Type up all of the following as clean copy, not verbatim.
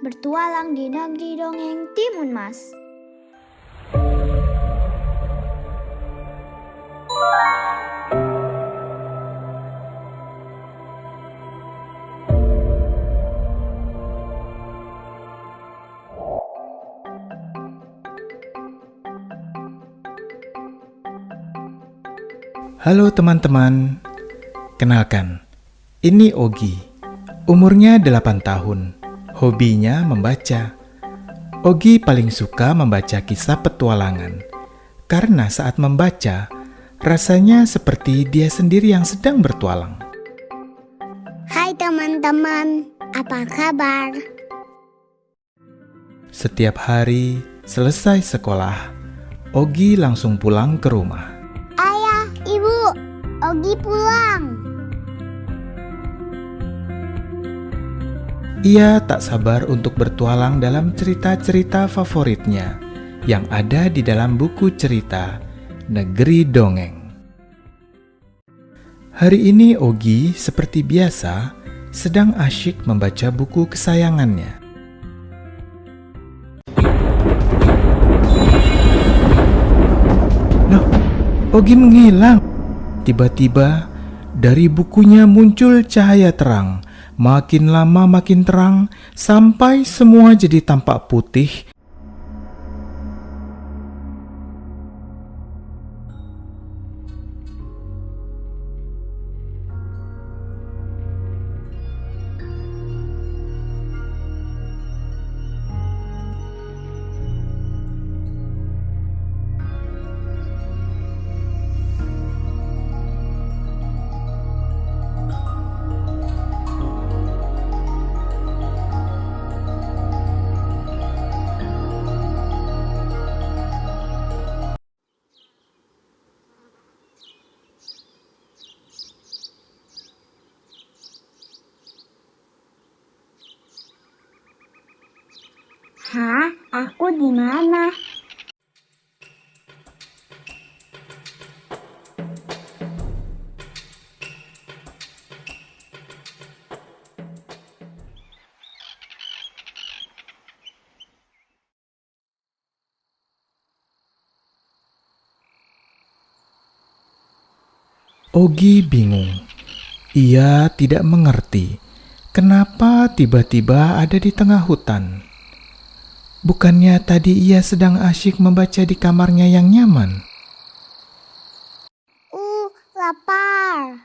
bertualang di negeri dongeng Timun Mas. Halo teman-teman, kenalkan, ini Ogi. Umurnya 8 tahun, hobinya membaca. Ogi paling suka membaca kisah petualangan, karena saat membaca, rasanya seperti dia sendiri yang sedang bertualang. Hai teman-teman, apa kabar? Setiap hari selesai sekolah, Ogi langsung pulang ke rumah. Ayah, Ibu, Ogi pulang. Ia tak sabar untuk bertualang dalam cerita-cerita favoritnya yang ada di dalam buku cerita Negeri Dongeng. Hari ini Ogi seperti biasa sedang asyik membaca buku kesayangannya. Loh, Ogi menghilang. Tiba-tiba dari bukunya muncul cahaya terang. Makin lama makin terang, sampai semua jadi tampak putih. Hah? Aku di mana? Ogi bingung. Ia tidak mengerti kenapa tiba-tiba ada di tengah hutan. Bukannya tadi ia sedang asyik membaca di kamarnya yang nyaman? Lapar.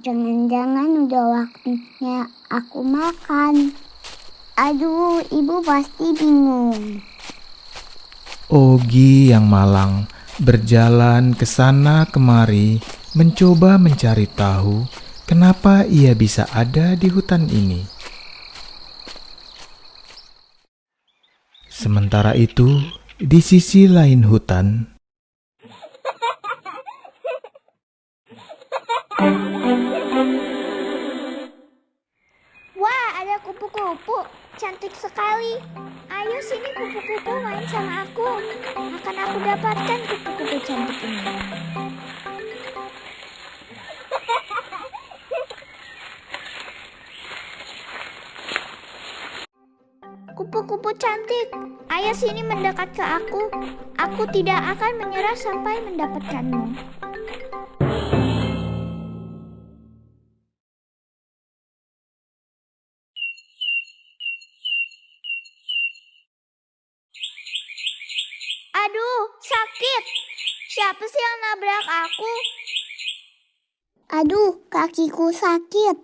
Jangan-jangan udah waktunya aku makan. Aduh, ibu pasti bingung. Ogi yang malang berjalan ke sana kemari mencoba mencari tahu kenapa ia bisa ada di hutan ini. Sementara itu, di sisi lain hutan, Wah, ada kupu-kupu. Cantik sekali. Ayo sini kupu-kupu, main sama aku. Akan aku dapatkan kupu-kupu cantik ini. Kupu-kupu cantik, ayo sini mendekat ke aku. Aku tidak akan menyerah sampai mendapatkanmu. Aduh, sakit. Siapa sih yang nabrak aku? Aduh, kakiku sakit.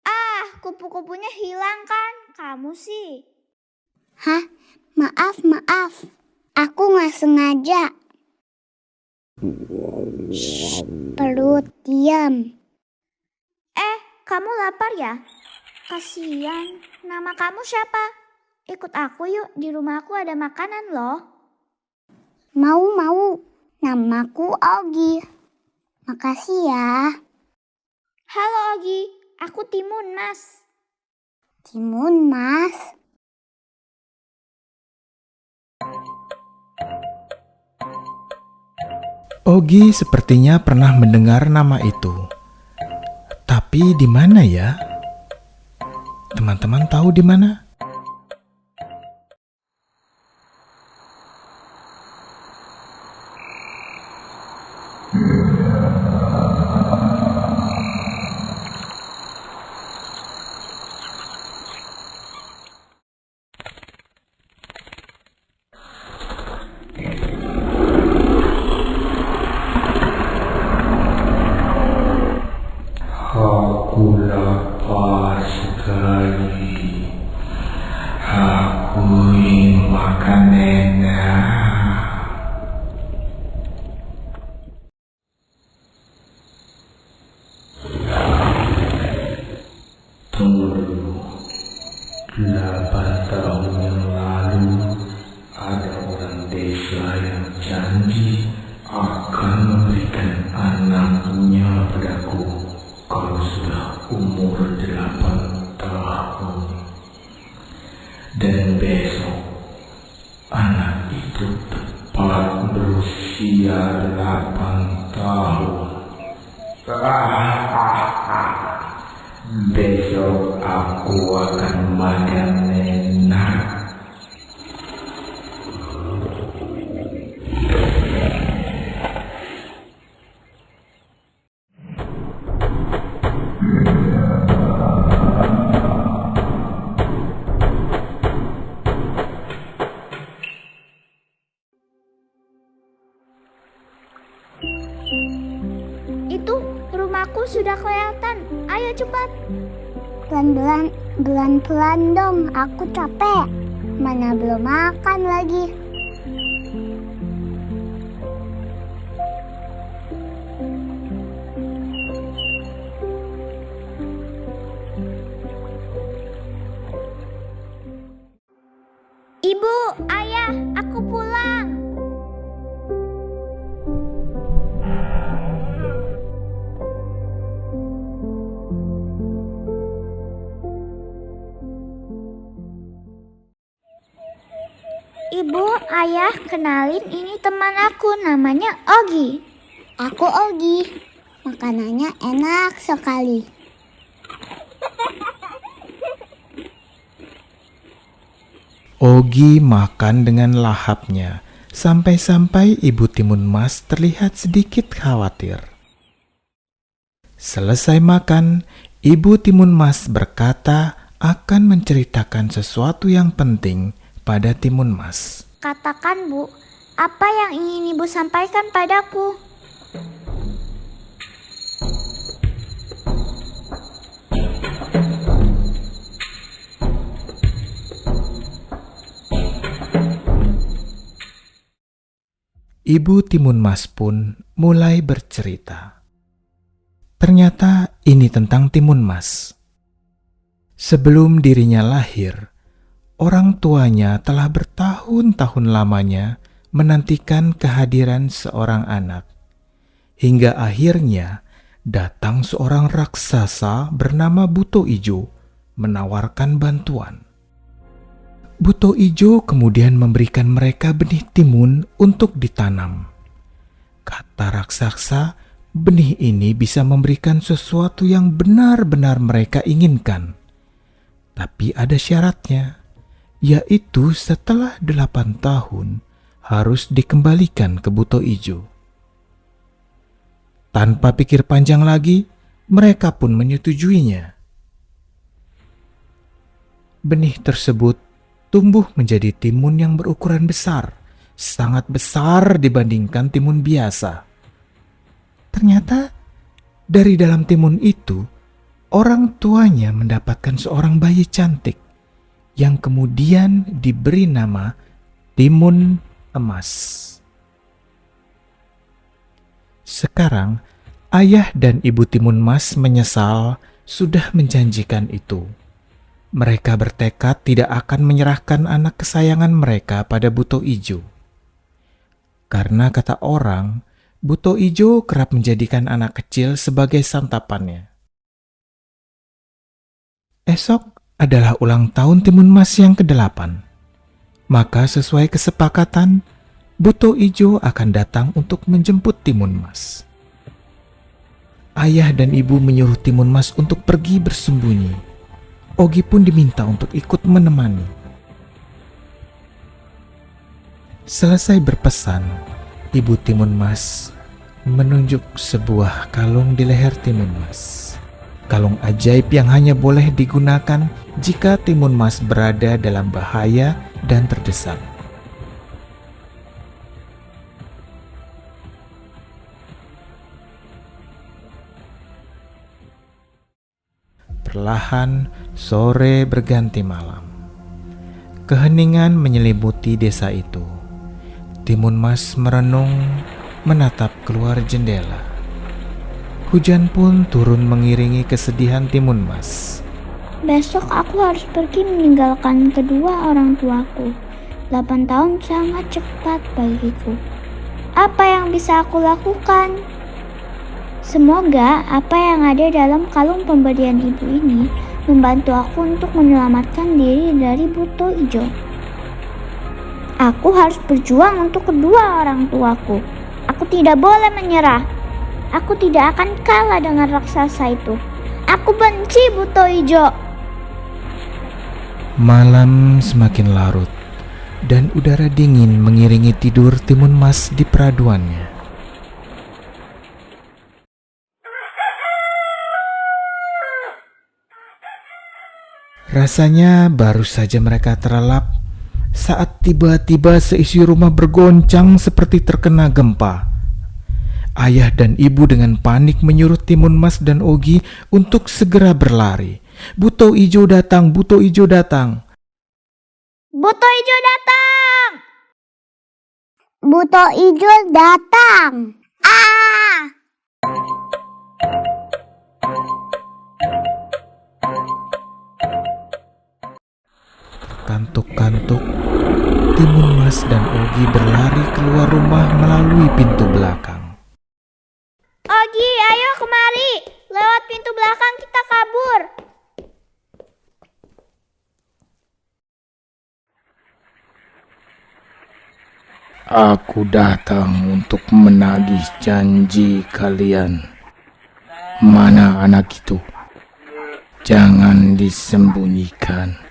Ah, kupu-kupunya hilang kan? Kamu sih. Hah? Maaf. Aku nggak sengaja. Shh, perut, diam. Kamu lapar ya? Kasian. Nama kamu siapa? Ikut aku yuk, di rumahku ada makanan loh. Mau. Namaku Ogi. Makasih ya. Halo Ogi, aku Timun Mas. Timun Mas? Ogi sepertinya pernah mendengar nama itu. Tapi di mana ya? Teman-teman tahu di mana? lapar sekali. Aku ingin makan enak. Tunggu dulu. 8 tahun yang lalu, ada orang desa yang janji akan memberikan anaknya padaku kalau sudah umur 8 tahun. Dan besok, anak itu tepat berusia 8 tahun. Besok aku akan makan enak. Itu rumahku sudah kelihatan. Ayo cepat. Pelan-pelan dong. Aku capek. Mana belum makan lagi. Ibu, ayah, aku pulang. Ibu, ayah, kenalin ini teman aku, namanya Ogi. Aku Ogi. Makanannya enak sekali. Ogi makan dengan lahapnya, sampai-sampai Ibu Timun Mas terlihat sedikit khawatir. Selesai makan, Ibu Timun Mas berkata akan menceritakan sesuatu yang penting pada Timun Mas. Katakan, Bu, apa yang ingin Ibu sampaikan padaku? Ibu Timun Mas pun mulai bercerita. Ternyata ini tentang Timun Mas. Sebelum dirinya lahir, orang tuanya telah bertahun-tahun lamanya menantikan kehadiran seorang anak. Hingga akhirnya datang seorang raksasa bernama Buto Ijo menawarkan bantuan. Buto Ijo kemudian memberikan mereka benih timun untuk ditanam. Kata raksasa, benih ini bisa memberikan sesuatu yang benar-benar mereka inginkan. Tapi ada syaratnya, yaitu setelah 8 tahun harus dikembalikan ke Buto Ijo. Tanpa pikir panjang lagi, mereka pun menyetujuinya. Benih tersebut tumbuh menjadi timun yang berukuran besar, sangat besar dibandingkan timun biasa. Ternyata dari dalam timun itu, orang tuanya mendapatkan seorang bayi cantik yang kemudian diberi nama Timun Emas. Sekarang, ayah dan ibu Timun Mas menyesal sudah menjanjikan itu. Mereka bertekad tidak akan menyerahkan anak kesayangan mereka pada Buto Ijo. Karena kata orang, Buto Ijo kerap menjadikan anak kecil sebagai santapannya. Esok adalah ulang tahun Timun Mas yang ke-8. Maka sesuai kesepakatan, Buto Ijo akan datang untuk menjemput Timun Mas. Ayah dan ibu menyuruh Timun Mas untuk pergi bersembunyi. Ogi pun diminta untuk ikut menemani. Selesai berpesan, Ibu Timun Mas menunjuk sebuah kalung di leher Timun Mas. Kalung ajaib yang hanya boleh digunakan jika Timun Mas berada dalam bahaya dan terdesak. Perlahan sore berganti malam. Keheningan menyelimuti desa itu. Timun Mas merenung, menatap keluar jendela. Hujan pun turun mengiringi kesedihan Timun Mas. Besok aku harus pergi meninggalkan kedua orang tuaku. 8 tahun sangat cepat bagiku. Apa yang bisa aku lakukan? Semoga apa yang ada dalam kalung pemberian ibu ini membantu aku untuk menyelamatkan diri dari buto ijo. Aku harus berjuang untuk kedua orang tuaku. Aku tidak boleh menyerah. Aku tidak akan kalah dengan raksasa itu. Aku benci buto ijo. Malam semakin larut dan udara dingin mengiringi tidur Timun Mas di peraduannya. Rasanya baru saja mereka terlelap saat tiba-tiba seisi rumah bergoncang seperti terkena gempa. Ayah dan ibu dengan panik menyuruh Timun Mas dan Ogi untuk segera berlari. Buto ijo datang, buto ijo datang. Buto ijo datang! Buto ijo datang! Ah! Kantuk-kantuk, Timun Mas dan Ogi berlari keluar rumah melalui pintu belakang. Ogi, ayo kemari. Lewat pintu belakang kita kabur. Aku datang untuk menagih janji kalian. Mana anak itu? Jangan disembunyikan.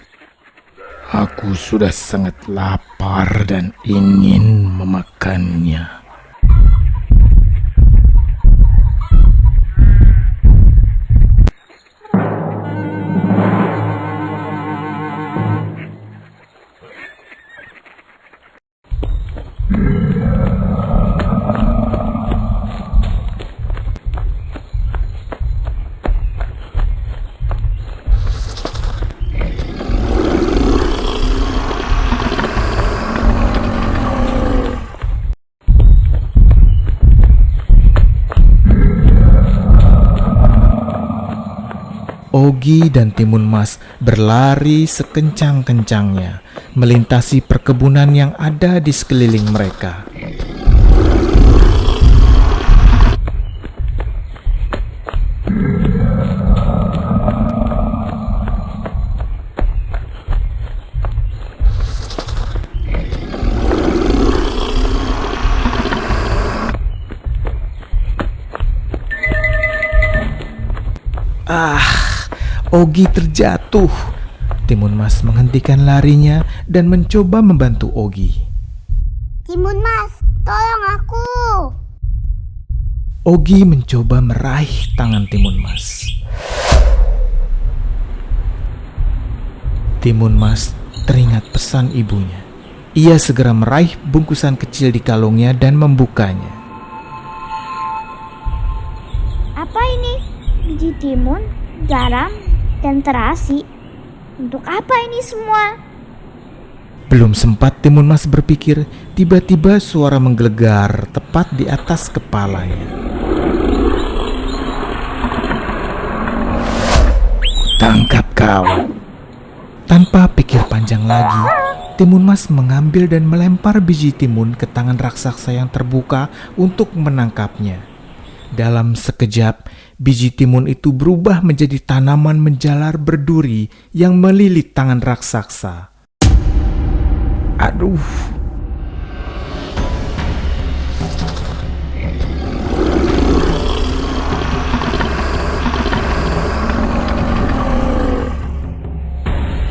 Aku sudah sangat lapar dan ingin memakannya. Ogi dan Timun Mas berlari sekencang-kencangnya, melintasi perkebunan yang ada di sekeliling mereka. Ogi terjatuh. Timun Mas menghentikan larinya dan mencoba membantu Ogi. Timun Mas, tolong aku. Ogi mencoba meraih tangan Timun Mas. Timun Mas teringat pesan ibunya. Ia segera meraih bungkusan kecil di kalungnya dan membukanya. Apa ini? Biji timun, garam, dan terasi. Untuk apa ini semua? Belum sempat Timun Mas berpikir, tiba-tiba suara menggelegar tepat di atas kepalanya. Tangkap kau. Tanpa pikir panjang lagi, Timun Mas mengambil dan melempar biji timun ke tangan raksasa yang terbuka untuk menangkapnya. Dalam sekejap, biji timun itu berubah menjadi tanaman menjalar berduri yang melilit tangan raksasa. Aduh!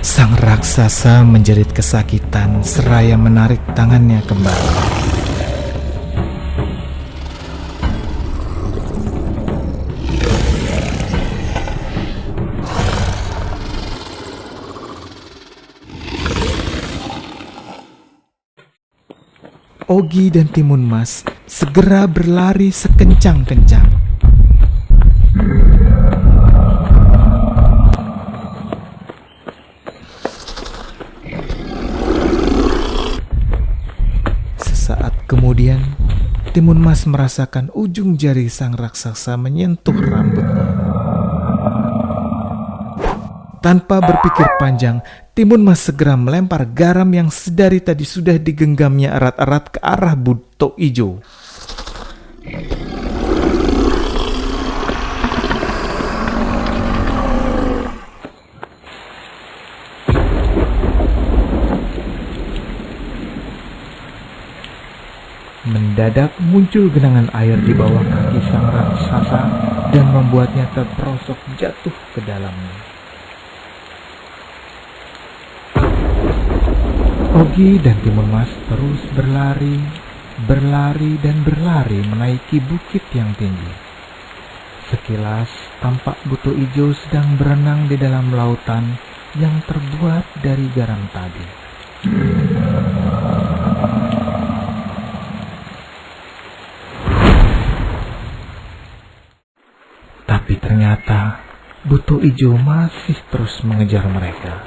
Sang raksasa menjerit kesakitan seraya menarik tangannya kembali. Ogi dan Timun Mas segera berlari sekencang-kencang. Timun Mas merasakan ujung jari sang raksasa menyentuh rambutnya. Tanpa berpikir panjang, Timun Mas segera melempar garam yang sedari tadi sudah digenggamnya erat-erat ke arah Buto Ijo. Mendadak muncul genangan air di bawah kaki sang raksasa dan membuatnya terperosok jatuh ke dalamnya. Ogi dan Timun Mas terus berlari dan berlari menaiki bukit yang tinggi. Sekilas tampak Buto Ijo sedang berenang di dalam lautan yang terbuat dari garam tadi. Tapi ternyata Buto Ijo masih terus mengejar mereka.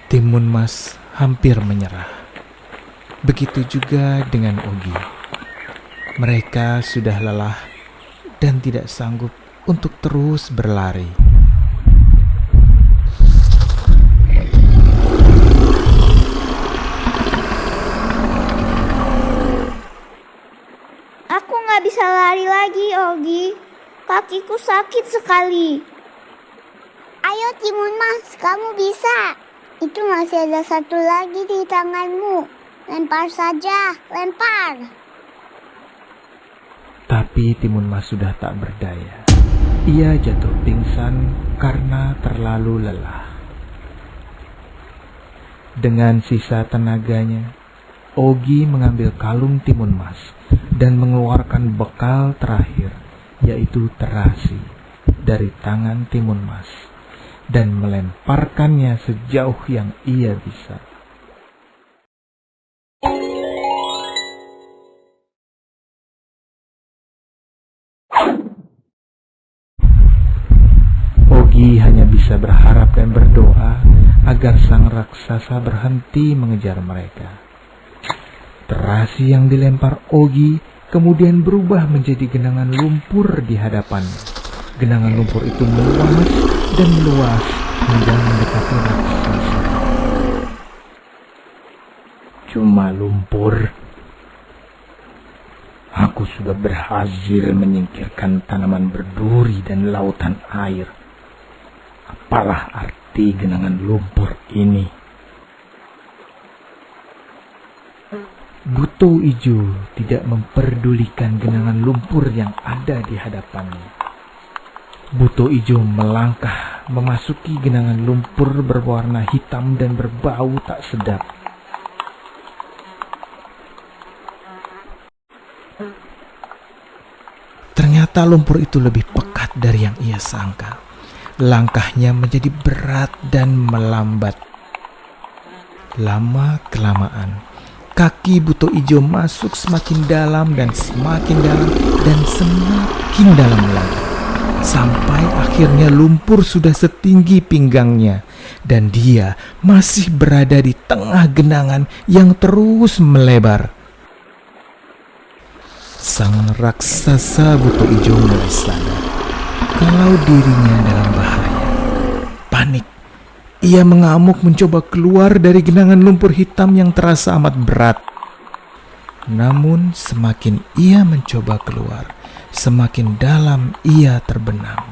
Timun Mas hampir menyerah. Begitu juga dengan Ogi. Mereka sudah lelah dan tidak sanggup untuk terus berlari. Aku nggak bisa lari lagi, Ogi. Kakiku sakit sekali. Ayo Timun Mas, kamu bisa. Itu masih ada satu lagi di tanganmu. Lempar saja, lempar. Tapi Timun Mas sudah tak berdaya. Ia jatuh pingsan karena terlalu lelah. Dengan sisa tenaganya, Ogi mengambil kalung Timun Mas dan mengeluarkan bekal terakhir, yaitu terasi dari tangan Timun Mas, dan melemparkannya sejauh yang ia bisa. Ogi hanya bisa berharap dan berdoa agar sang raksasa berhenti mengejar mereka. Terasi yang dilempar Ogi kemudian berubah menjadi genangan lumpur di hadapannya. Genangan lumpur itu meluas dan meluas hingga mendekati raksasa. Cuma lumpur. Aku sudah berhasil menyingkirkan tanaman berduri dan lautan air. Apalah arti genangan lumpur ini? Buto Ijo tidak memperdulikan genangan lumpur yang ada di hadapannya. Buto Ijo melangkah memasuki genangan lumpur berwarna hitam dan berbau tak sedap. Ternyata lumpur itu lebih pekat dari yang ia sangka. Langkahnya menjadi berat dan melambat. Lama-kelamaan, kaki Buto Ijo masuk semakin dalam dan semakin dalam dan semakin dalam lagi. Sampai akhirnya lumpur sudah setinggi pinggangnya dan dia masih berada di tengah genangan yang terus melebar. Sang raksasa Buto Ijo mulai sadar kalau dirinya dalam bahaya. Panik, ia mengamuk mencoba keluar dari genangan lumpur hitam yang terasa amat berat. Namun semakin ia mencoba keluar, semakin dalam ia terbenam.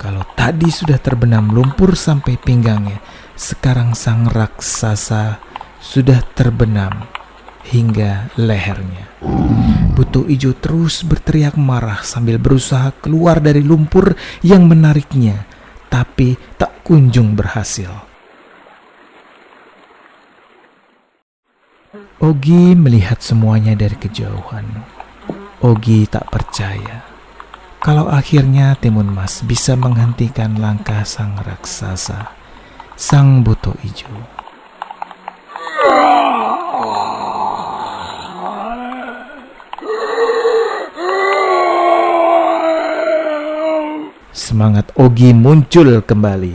Kalau tadi sudah terbenam lumpur sampai pinggangnya, sekarang sang raksasa sudah terbenam hingga lehernya. Buto Ijo terus berteriak marah sambil berusaha keluar dari lumpur yang menariknya, tapi tak kunjung berhasil. Ogi melihat semuanya dari kejauhan. Ogi tak percaya kalau akhirnya Timun Mas bisa menghentikan langkah sang raksasa, sang Buto Ijo. semangat Ogi muncul kembali.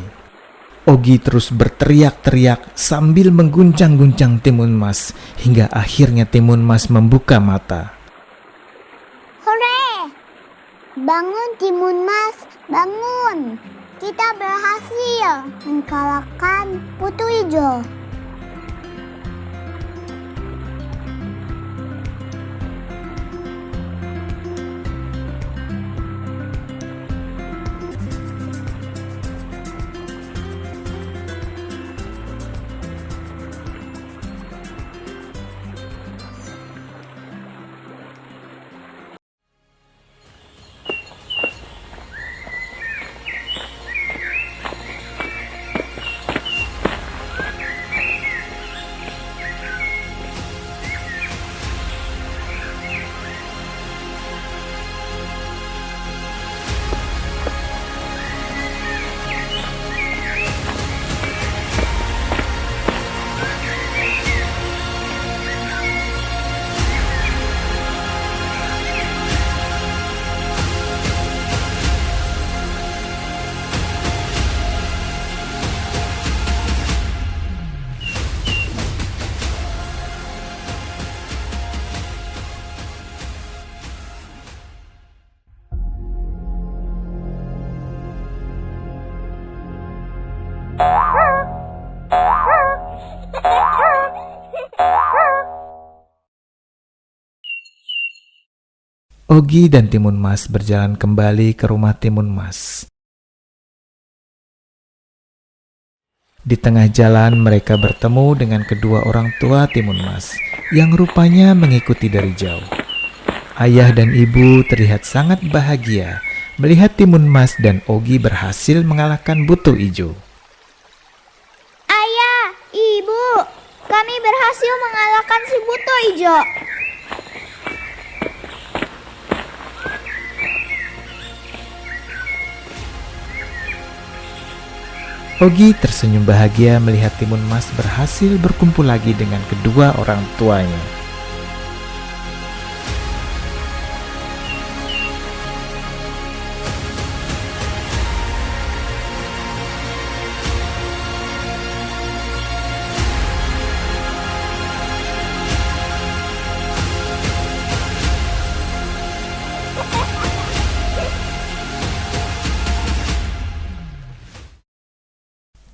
Ogi terus berteriak-teriak sambil mengguncang-guncang Timun Mas hingga akhirnya Timun Mas membuka mata. Hore! Bangun Timun Mas, bangun! Kita berhasil mengalahkan Putu Ijo. Ogi dan Timun Mas berjalan kembali ke rumah Timun Mas. Di tengah jalan mereka bertemu dengan kedua orang tua Timun Mas yang rupanya mengikuti dari jauh. Ayah dan ibu terlihat sangat bahagia melihat Timun Mas dan Ogi berhasil mengalahkan Buto Ijo. Ayah, ibu, kami berhasil mengalahkan si Buto Ijo. Ogi tersenyum bahagia melihat Timun Mas berhasil berkumpul lagi dengan kedua orang tuanya.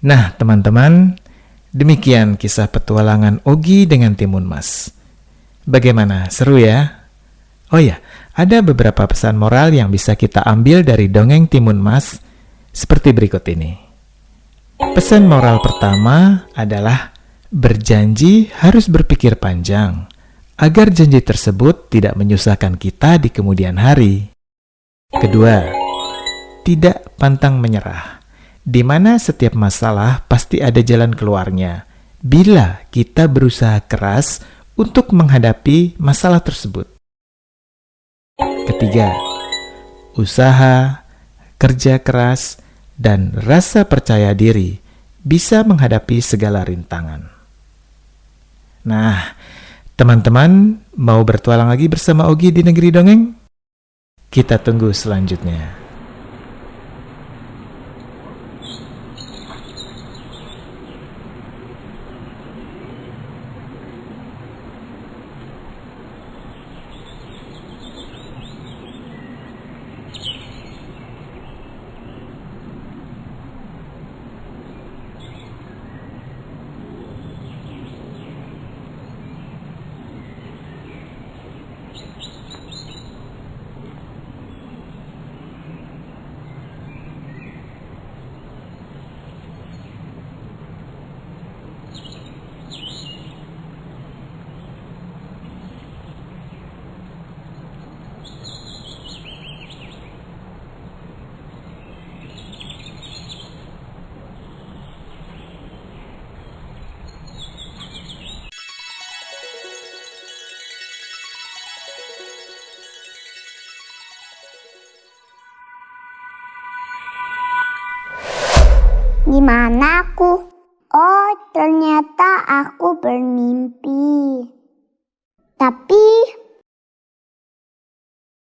Nah, teman-teman, demikian kisah petualangan Ogi dengan Timun Mas. Bagaimana, seru ya? Oh ya, ada beberapa pesan moral yang bisa kita ambil dari dongeng Timun Mas seperti berikut ini. Pesan moral pertama adalah berjanji harus berpikir panjang agar janji tersebut tidak menyusahkan kita di kemudian hari. Kedua, tidak pantang menyerah, di mana setiap masalah pasti ada jalan keluarnya bila kita berusaha keras untuk menghadapi masalah tersebut. Ketiga, usaha, kerja keras, dan rasa percaya diri bisa menghadapi segala rintangan. Nah, teman-teman mau bertualang lagi bersama Ogi di negeri dongeng? Kita tunggu selanjutnya. Gimana aku? Oh, ternyata aku bermimpi. Tapi